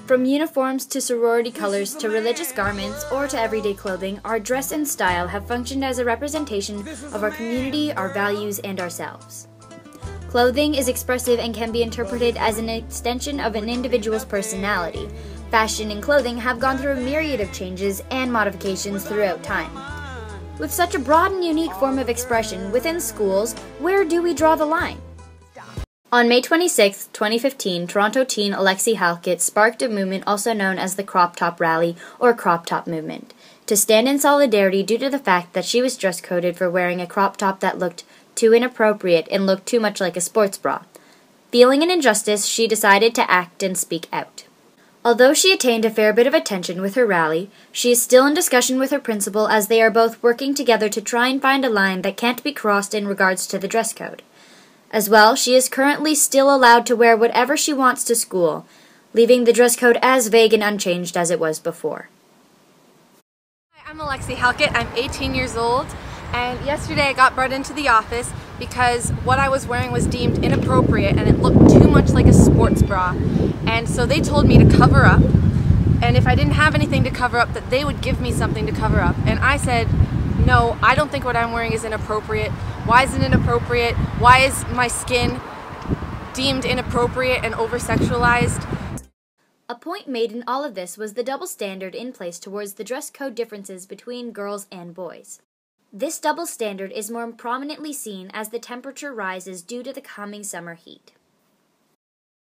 From uniforms to sorority colors to religious garments or to everyday clothing, our dress and style have functioned as a representation of our community, our values, and ourselves. Clothing is expressive and can be interpreted as an extension of an individual's personality. Fashion and clothing have gone through a myriad of changes and modifications throughout time. With such a broad and unique form of expression within schools, where do we draw the line? On May 26, 2015, Toronto teen Alexi Halkett sparked a movement also known as the Crop Top Rally or Crop Top Movement, to stand in solidarity due to the fact that she was dress-coded for wearing a crop top that looked too inappropriate and looked too much like a sports bra. Feeling an injustice, she decided to act and speak out. Although she attained a fair bit of attention with her rally, she is still in discussion with her principal as they are both working together to try and find a line that can't be crossed in regards to the dress code. As well, she is currently still allowed to wear whatever she wants to school, leaving the dress code as vague and unchanged as it was before. Hi, I'm Alexi Halkett. I'm 18 years old, and yesterday I got brought into the office because what I was wearing was deemed inappropriate and it looked too much like a sports bra. And so they told me to cover up, and if I didn't have anything to cover up, that they would give me something to cover up. And I said, no, I don't think what I'm wearing is inappropriate. Why is it inappropriate? Why is my skin deemed inappropriate and over-sexualized? A point made in all of this was the double standard in place towards the dress code differences between girls and boys. This double standard is more prominently seen as the temperature rises due to the coming summer heat.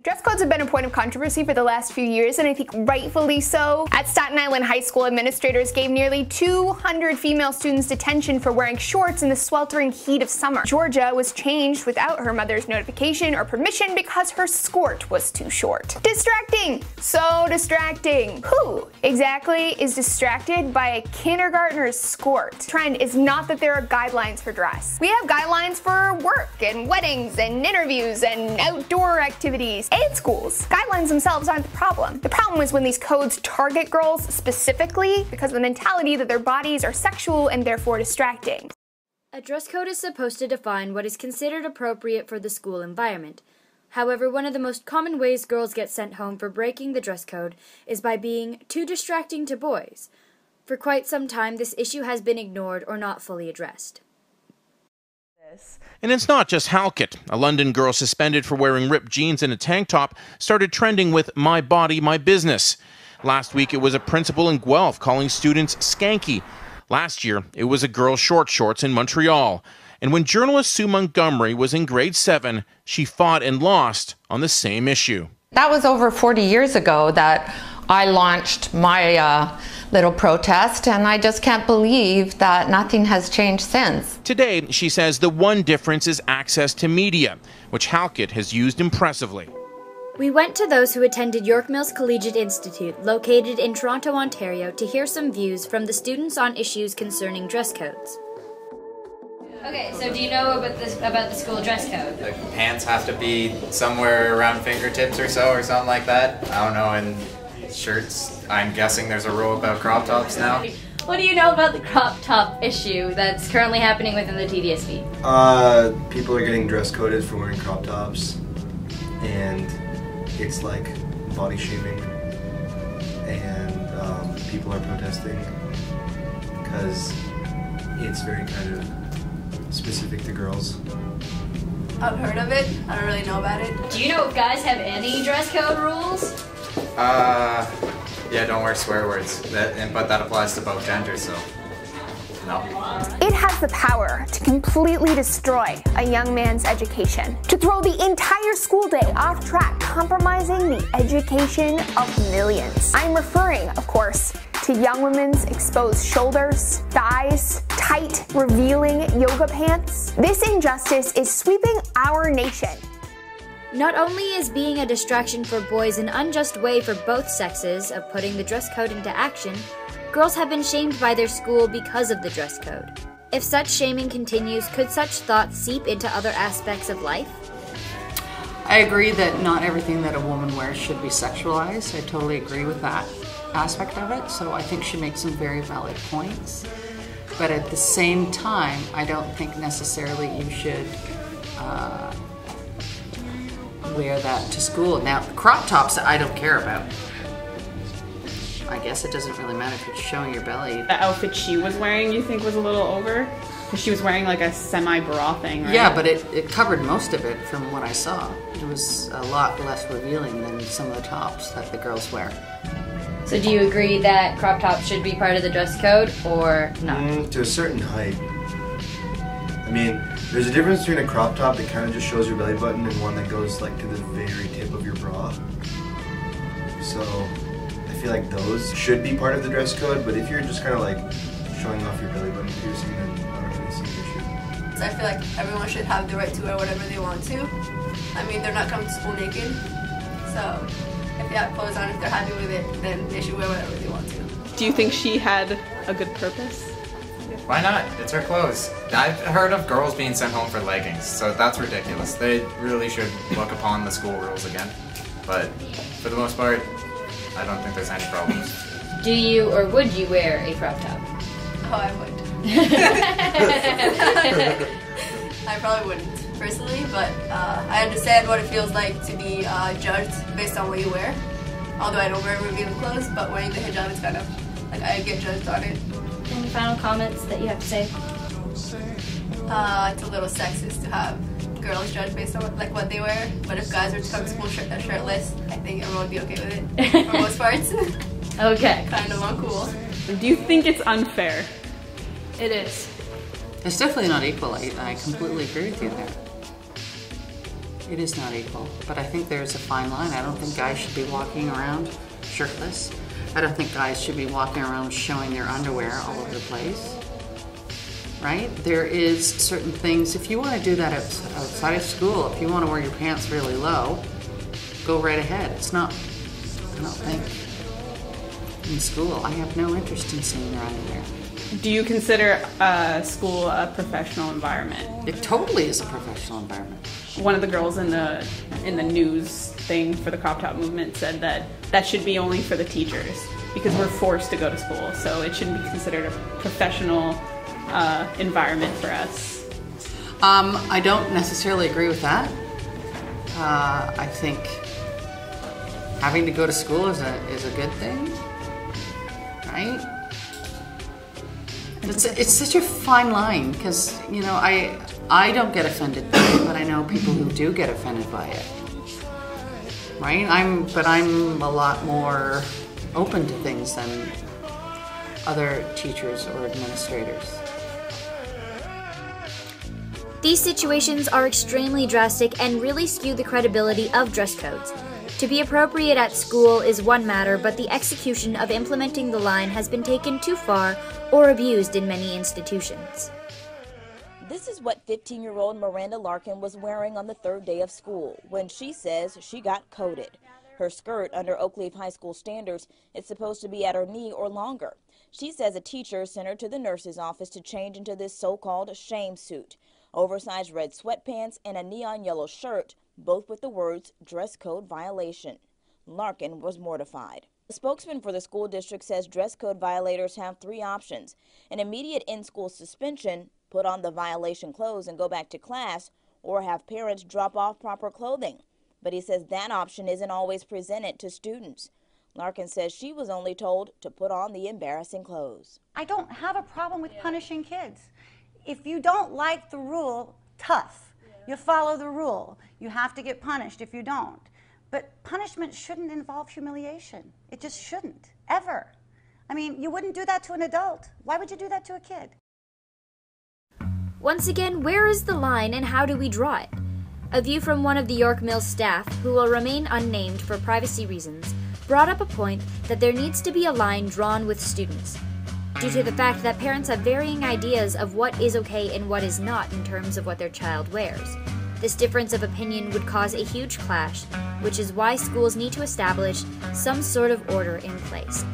Dress codes have been a point of controversy for the last few years, and I think rightfully so. At Staten Island High School, administrators gave nearly 200 female students detention for wearing shorts in the sweltering heat of summer. Georgia was changed without her mother's notification or permission because her skirt was too short. Distracting! So distracting! Who exactly is distracted by a kindergartner's skirt? The trend is not that there are guidelines for dress. We have guidelines for work and weddings and interviews and outdoor activities and schools. Guidelines themselves aren't the problem. The problem is when these codes target girls specifically because of the mentality that their bodies are sexual and therefore distracting. A dress code is supposed to define what is considered appropriate for the school environment. However, one of the most common ways girls get sent home for breaking the dress code is by being too distracting to boys. For quite some time, this issue has been ignored or not fully addressed. And it's not just Halkett. A London girl suspended for wearing ripped jeans and a tank top started trending with "My body, my business." Last week it was a principal in Guelph calling students skanky. Last year it was a girl short shorts in Montreal. And when journalist Sue Montgomery was in grade 7, she fought and lost on the same issue. That was over 40 years ago that I launched my little protest, and I just can't believe that nothing has changed since. Today, she says the one difference is access to media, which Halkett has used impressively. We went to those who attended York Mills Collegiate Institute, located in Toronto, Ontario, to hear some views from the students on issues concerning dress codes. Okay, so do you know about the school dress code? The pants have to be somewhere around fingertips or so, or something like that. I don't know, and shirts, I'm guessing there's a rule about crop tops now. What do you know about the crop top issue that's currently happening within the TDSB? People are getting dress coded for wearing crop tops, and it's like body shaming, and people are protesting because it's very kind of specific to girls. I've heard of it. I don't really know about it. Do you know if guys have any dress code rules? Yeah, don't wear swear words. But that applies to both genders, so no. It has the power to completely destroy a young man's education, to throw the entire school day off track, compromising the education of millions. I'm referring, of course, to young women's exposed shoulders, thighs, tight, revealing yoga pants. This injustice is sweeping our nation. Not only is being a distraction for boys an unjust way for both sexes of putting the dress code into action, girls have been shamed by their school because of the dress code. If such shaming continues, could such thoughts seep into other aspects of life? I agree that not everything that a woman wears should be sexualized. I totally agree with that aspect of it, so I think she makes some very valid points. But at the same time, I don't think necessarily you should wear that to school. Now, crop tops I don't care about. I guess it doesn't really matter if it's showing your belly. The outfit she was wearing, you think, was a little over? Because she was wearing like a semi-bra thing, right? Yeah, but it covered most of it from what I saw. It was a lot less revealing than some of the tops that the girls wear. So do you agree that crop tops should be part of the dress code or not? To a certain height. I mean, there's a difference between a crop top that kind of just shows your belly button and one that goes like to the very tip of your bra. So I feel like those should be part of the dress code, but if you're just kind of like showing off your belly button piercing, then I don't really see an issue. So I feel like everyone should have the right to wear whatever they want to. I mean, they're not coming to school naked, so if they have clothes on, if they're happy with it, then they should wear whatever they want to. Do you think she had a good purpose? Why not? It's her clothes. I've heard of girls being sent home for leggings, so that's ridiculous. They really should look upon the school rules again. But for the most part, I don't think there's any problems. Do you or would you wear a crop top? Oh, I would. I probably wouldn't, personally, but I understand what it feels like to be judged based on what you wear. Although I don't wear revealing clothes, but wearing the hijab is kind of, like, I get judged on it. Any final comments that you have to say? It's a little sexist to have girls judge based on what they wear, but if guys were to come to school shirtless, I think everyone would be okay with it, for most parts. Okay. Kind of uncool. Do you think it's unfair? It is. It's definitely not equal. I completely agree with you there. It is not equal, but I think there's a fine line. I don't think guys should be walking around shirtless. I don't think guys should be walking around showing their underwear all over the place. Right? There is certain things, if you want to do that outside of school, if you want to wear your pants really low, go right ahead. It's not, I don't think, in school. I have no interest in seeing their underwear. Do you consider school a professional environment? It totally is a professional environment. One of the girls in the news thing for the crop top movement said that should be only for the teachers because we're forced to go to school, so it shouldn't be considered a professional environment for us. I don't necessarily agree with that. I think having to go to school is a good thing, right? It's such a fine line because, you know, I don't get offended by it, but I know people who do get offended by it. Right? But I'm a lot more open to things than other teachers or administrators. These situations are extremely drastic and really skew the credibility of dress codes. To be appropriate at school is one matter, but the execution of implementing the line has been taken too far or abused in many institutions. This is what 15-year-old Miranda Larkin was wearing on the third day of school when she says she got coded. Her skirt, under Oakleaf High School standards, is supposed to be at her knee or longer. She says a teacher sent her to the nurse's office to change into this so-called shame suit, oversized red sweatpants and a neon yellow shirt, both with the words dress code violation. Larkin was mortified. The spokesman for the school district says dress code violators have three options: an immediate in-school suspension, put on the violation clothes and go back to class, or have parents drop off proper clothing. But he says that option isn't always presented to students. Larkin says she was only told to put on the embarrassing clothes. I don't have a problem with punishing kids. If you don't like the rule, tough. You follow the rule. You have to get punished if you don't. But punishment shouldn't involve humiliation. It just shouldn't, ever. I mean, you wouldn't do that to an adult. Why would you do that to a kid? Once again, where is the line and how do we draw it? A view from one of the York Mills staff, who will remain unnamed for privacy reasons, brought up a point that there needs to be a line drawn with students, due to the fact that parents have varying ideas of what is okay and what is not in terms of what their child wears. This difference of opinion would cause a huge clash, which is why schools need to establish some sort of order in place.